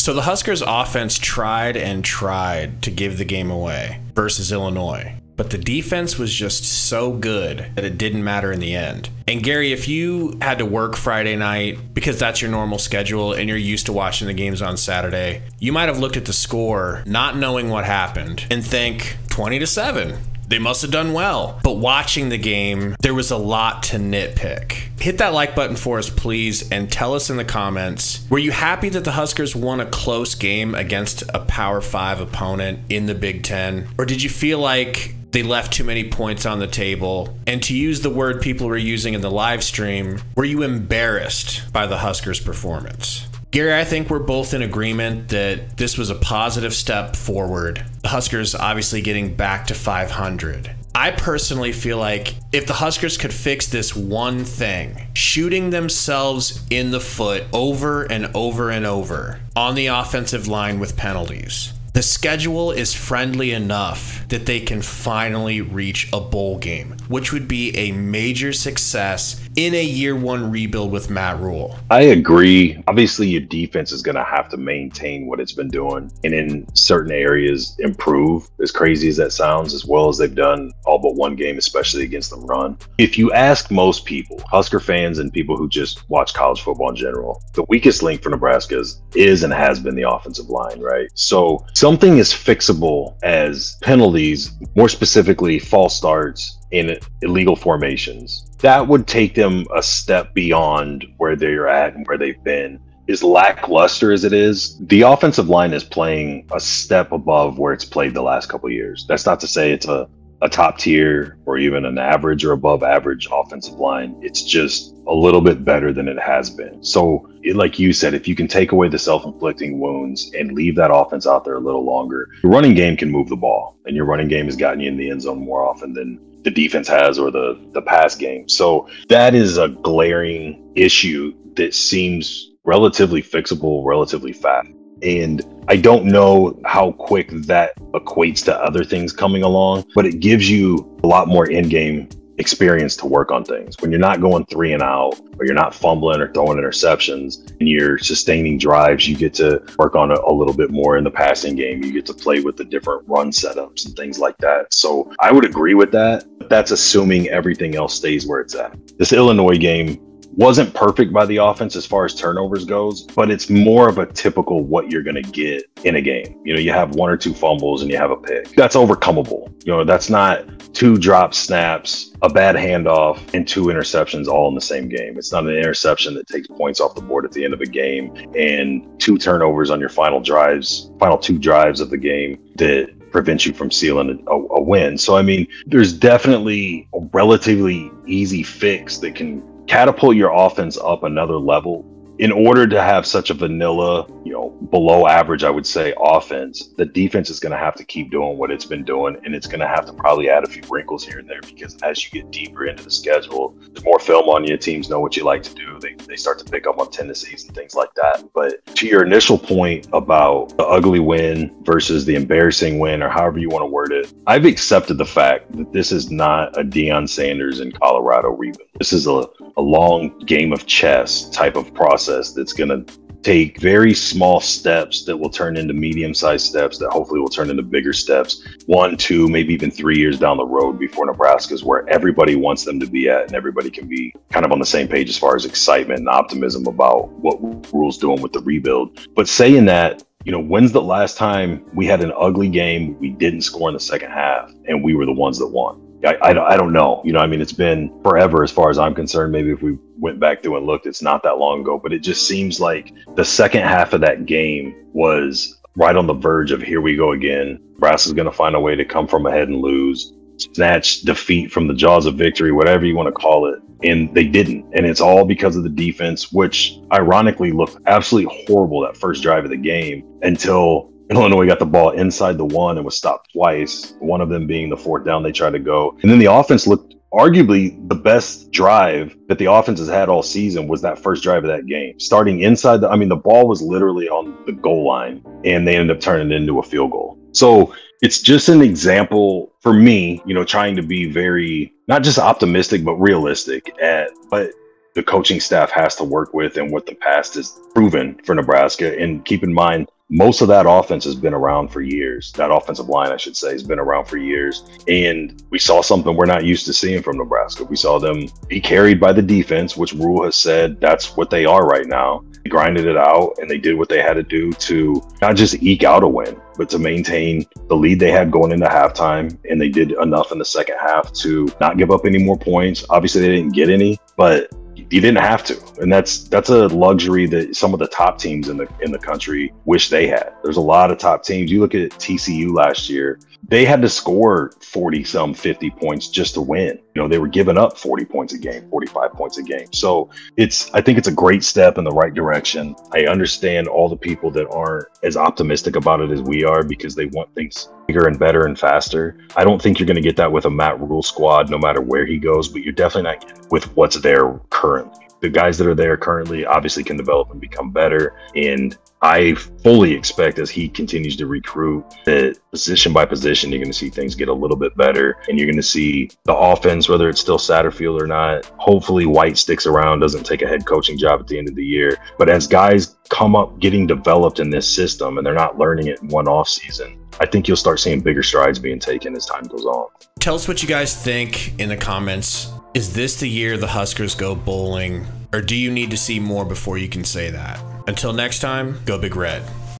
So the Huskers offense tried and tried to give the game away versus Illinois, but the defense was just so good that it didn't matter in the end. And Gary, if you had to work Friday night because that's your normal schedule and you're used to watching the games on Saturday, you might have looked at the score not knowing what happened and think 20-7. They must have done well. But watching the game, there was a lot to nitpick. Hit that like button for us, please, and tell us in the comments, were you happy that the Huskers won a close game against a Power 5 opponent in the Big Ten? Or did you feel like they left too many points on the table? And to use the word people were using in the live stream, were you embarrassed by the Huskers' performance? Gary, I think we're both in agreement that this was a positive step forward. The Huskers obviously getting back to 500. I personally feel like if the Huskers could fix this one thing, shooting themselves in the foot over and over and over on the offensive line with penalties, the schedule is friendly enough that they can finally reach a bowl game, which would be a major success in a year one rebuild with Matt Rule. I agree. Obviously, your defense is going to have to maintain what it's been doing and in certain areas improve, as crazy as that sounds, as well as they've done all but one game, especially against the run. If you ask most people, Husker fans and people who just watch college football in general, the weakest link for Nebraska is and has been the offensive line, right? So something as fixable as penalties, more specifically false starts in illegal formations, that would take them a step beyond where they're at and where they've been. As lackluster as it is, the offensive line is playing a step above where it's played the last couple of years. That's not to say it's a top tier or even an average or above average offensive line. It's just a little bit better than it has been. So like you said, if you can take away the self-inflicting wounds and leave that offense out there a little longer, your running game can move the ball, and your running game has gotten you in the end zone more often than the defense has, or the pass game. So that is a glaring issue that seems relatively fixable relatively fast. And I don't know how quick that equates to other things coming along, but it gives you a lot more in-game experience to work on things. When you're not going 3 and out, or you're not fumbling or throwing interceptions, and you're sustaining drives, you get to work on a little bit more in the passing game. You get to play with the different run setups and things like that. So I would agree with that, but that's assuming everything else stays where it's at. This Illinois game wasn't perfect by the offense as far as turnovers goes, but it's more of a typical what you're going to get in a game. You know, you have 1 or 2 fumbles and you have a pick. That's overcomeable. You know, that's not 2 drop snaps, a bad handoff, and 2 interceptions all in the same game. It's not an interception that takes points off the board at the end of a game, and 2 turnovers on your final 2 drives of the game that prevent you from sealing a win. So, I mean, there's definitely a relatively easy fix that can catapult your offense up another level. In order to have such a vanilla, below average, I would say, offense, the defense is going to have to keep doing what it's been doing, and it's going to have to probably add a few wrinkles here and there, because as you get deeper into the schedule, there's more film on you. Teams know what you like to do. They start to pick up on tendencies and things like that. But to your initial point about the ugly win versus the embarrassing win, or however you want to word it, I've accepted the fact that this is not a Deion Sanders in Colorado rebuild. This is a long game of chess type of process that's going to take very small steps that will turn into medium-sized steps that hopefully will turn into bigger steps 1, 2, maybe even 3 years down the road before Nebraska's where everybody wants them to be at, and everybody can be kind of on the same page as far as excitement and optimism about what Rule's doing with the rebuild. But saying that, when's the last time we had an ugly game, we didn't score in the second half, and we were the ones that won? I don't know. It's been forever as far as I'm concerned. Maybe if we went back through and looked, it's not that long ago, but it just seems like the second half of that game was right on the verge of here we go again. Nebraska's going to find a way to come from ahead and lose, snatch defeat from the jaws of victory, whatever you want to call it. And they didn't. And it's all because of the defense, which ironically looked absolutely horrible that first drive of the game until Illinois got the ball inside the 1 and was stopped twice, one of them being the 4th down they tried to go. And then the offense looked arguably the best drive that the offense has had all season was that first drive of that game. Starting inside the ball was literally on the goal line, and they ended up turning it into a field goal. So it's just an example for me, trying to be very, not just optimistic, but realistic but the coaching staff has to work with and what the past has proven for Nebraska. And keep in mind, most of that offense has been around for years. That offensive line, I should say, has been around for years. And we saw something we're not used to seeing from Nebraska. We saw them be carried by the defense, which Rule has said that's what they are right now. They grinded it out and they did what they had to do to not just eke out a win, but to maintain the lead they had going into halftime. And they did enough in the second half to not give up any more points. Obviously, they didn't get any, but you didn't have to, and that's a luxury that some of the top teams in the country wish they had. There's a lot of top teams. You look at TCU last year; they had to score 50 points just to win. They were giving up 40 points a game, 45 points a game. So I think it's a great step in the right direction. I understand all the people that aren't as optimistic about it as we are because they want things bigger and better and faster. I don't think you're going to get that with a Matt Rule squad, no matter where he goes, but you're definitely not getting it with what's there currently. The guys that are there currently obviously can develop and become better. And I fully expect as he continues to recruit that position by position, you're going to see things get a little bit better. And you're going to see the offense, whether it's still Satterfield or not, hopefully White sticks around, doesn't take a head coaching job at the end of the year. But as guys come up getting developed in this system and they're not learning it in one off season, I think you'll start seeing bigger strides being taken as time goes on. Tell us what you guys think in the comments. Is this the year the Huskers go bowling, or do you need to see more before you can say that? Until next time, go Big Red.